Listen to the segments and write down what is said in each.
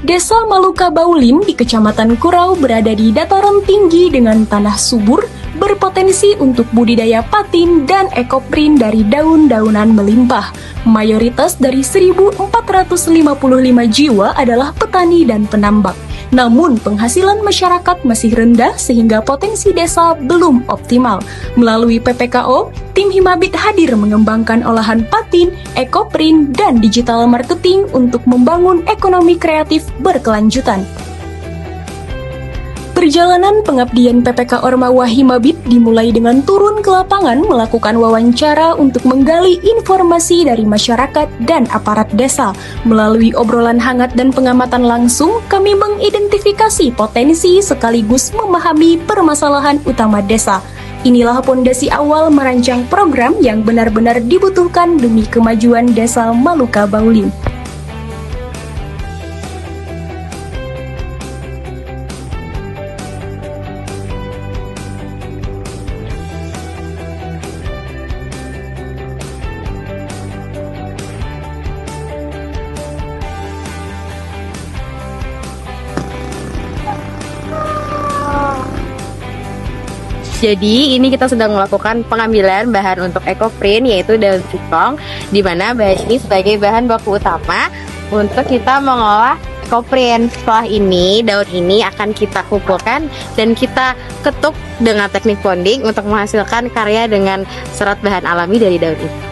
Desa Maluka Baulim di Kecamatan Kurau berada di dataran tinggi dengan tanah subur, berpotensi untuk budidaya patin dan ekoprin dari daun-daunan melimpah. Mayoritas dari 1.455 jiwa adalah petani dan penambak. Namun, penghasilan masyarakat masih rendah sehingga potensi desa belum optimal. Melalui PPKO, tim Himabit hadir mengembangkan olahan patin, ekoprin, dan digital marketing untuk membangun ekonomi kreatif berkelanjutan. Perjalanan pengabdian PPK Ormawa Himabit dimulai dengan turun ke lapangan melakukan wawancara untuk menggali informasi dari masyarakat dan aparat desa. Melalui obrolan hangat dan pengamatan langsung, kami mengidentifikasi potensi sekaligus memahami permasalahan utama desa. Inilah pondasi awal merancang program yang benar-benar dibutuhkan demi kemajuan Desa Maluka Baulim. Jadi ini kita sedang melakukan pengambilan bahan untuk ekoprin, yaitu daun singkong, di mana bahan ini sebagai bahan baku utama untuk kita mengolah ekoprin. Setelah ini, daun ini akan kita kumpulkan dan kita ketuk dengan teknik bonding untuk menghasilkan karya dengan serat bahan alami dari daun itu.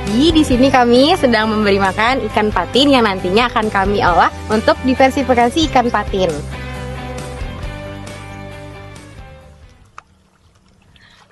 Jadi di sini kami sedang memberi makan ikan patin yang nantinya akan kami olah untuk diversifikasi ikan patin.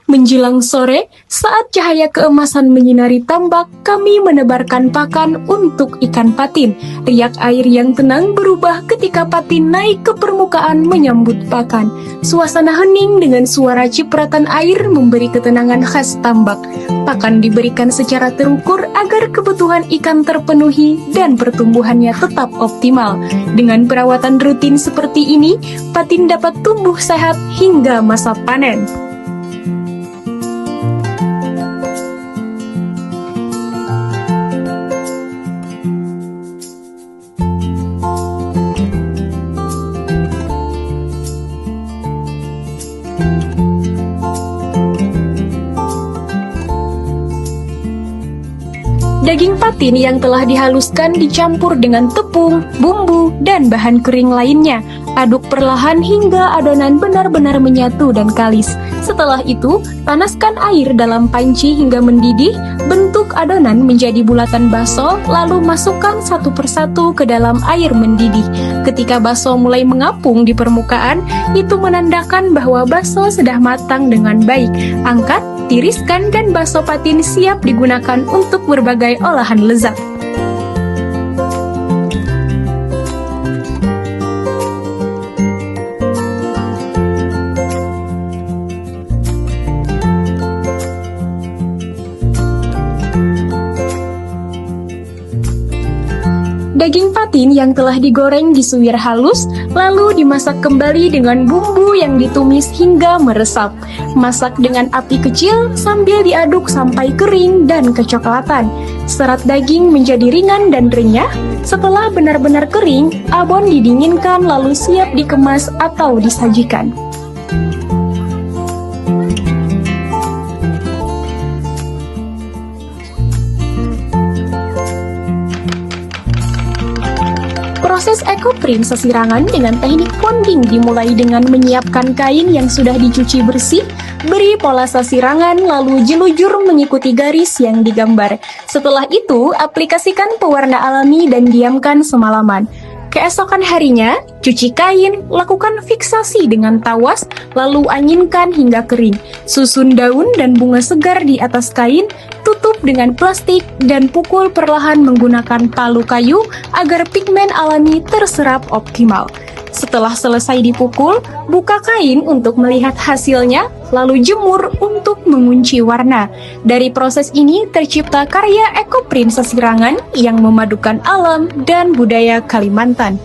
Menjelang sore, saat cahaya keemasan menyinari tambak, kami menebarkan pakan untuk ikan patin. Riak air yang tenang berubah ketika patin naik ke permukaan menyambut pakan. Suasana hening dengan suara cipratan air memberi ketenangan khas tambak. Pakan diberikan secara terukur agar kebutuhan ikan terpenuhi dan pertumbuhannya tetap optimal. Dengan perawatan rutin seperti ini, patin dapat tumbuh sehat hingga masa panen. Daging patin yang telah dihaluskan dicampur dengan tepung, bumbu, dan bahan kering lainnya. Aduk perlahan hingga adonan benar-benar menyatu dan kalis. Setelah itu, panaskan air dalam panci hingga mendidih, bentuk adonan menjadi bulatan bakso, lalu masukkan satu persatu ke dalam air mendidih. Ketika bakso mulai mengapung di permukaan, itu menandakan bahwa bakso sudah matang dengan baik. Angkat, tiriskan, dan bakso patin siap digunakan untuk berbagai olahan lezat. Daging patin yang telah digoreng disuwir halus, lalu dimasak kembali dengan bumbu yang ditumis hingga meresap. Masak dengan api kecil sambil diaduk sampai kering dan kecoklatan. Serat daging menjadi ringan dan renyah. Setelah benar-benar kering, abon didinginkan lalu siap dikemas atau disajikan. Proses ekoprin sesirangan dengan teknik bonding dimulai dengan menyiapkan kain yang sudah dicuci bersih, beri pola sesirangan, lalu jelujur mengikuti garis yang digambar. Setelah itu, aplikasikan pewarna alami dan diamkan semalaman. Keesokan harinya, cuci kain, lakukan fiksasi dengan tawas, lalu anginkan hingga kering. Susun daun dan bunga segar di atas kain, tutup dengan plastik, dan pukul perlahan menggunakan palu kayu agar pigmen alami terserap optimal. Setelah selesai dipukul, buka kain untuk melihat hasilnya, lalu jemur untuk mengunci warna. Dari proses ini tercipta karya ekoprint sesirangan yang memadukan alam dan budaya Kalimantan.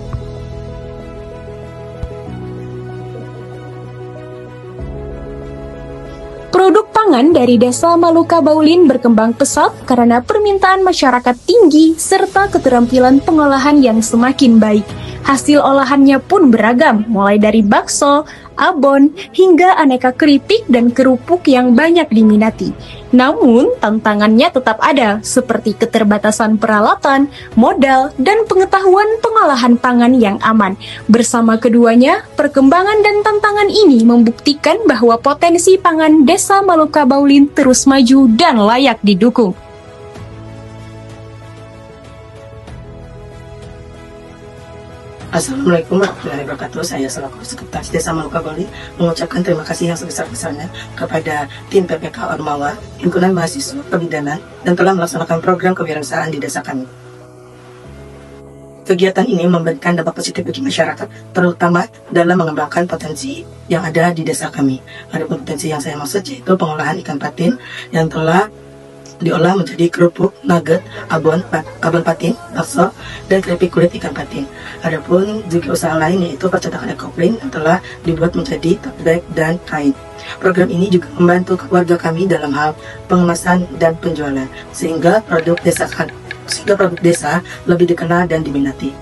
Produk pangan dari Desa Maluka Baulin berkembang pesat karena permintaan masyarakat tinggi serta keterampilan pengolahan yang semakin baik. Hasil olahannya pun beragam, mulai dari bakso, abon, hingga aneka keripik dan kerupuk yang banyak diminati. Namun, tantangannya tetap ada, seperti keterbatasan peralatan, modal, dan pengetahuan pengolahan pangan yang aman. Bersama keduanya, perkembangan dan tantangan ini membuktikan bahwa potensi pangan Desa Maluka Baulin terus maju dan layak didukung. Assalamualaikum warahmatullahi wabarakatuh. Saya selaku Sekretaris Desa Maluka Baulin mengucapkan terima kasih yang sebesar-besarnya kepada tim PPK Ormawa, Himpunan Mahasiswa Kebidanan, dan telah melaksanakan program kewirausahaan di desa kami. Kegiatan ini memberikan dampak positif bagi masyarakat, terutama dalam mengembangkan potensi yang ada di desa kami. Ada potensi yang saya maksud yaitu pengolahan ikan patin yang telah diolah menjadi kerupuk, nugget, abon patin, bakso, dan keripik kulit ikan patin. Adapun juga usaha lain yaitu percetakan ekoprint yang telah dibuat menjadi tote bag dan kain. Program ini juga membantu keluarga kami dalam hal pengemasan dan penjualan, sehingga produk desa lebih dikenal dan diminati.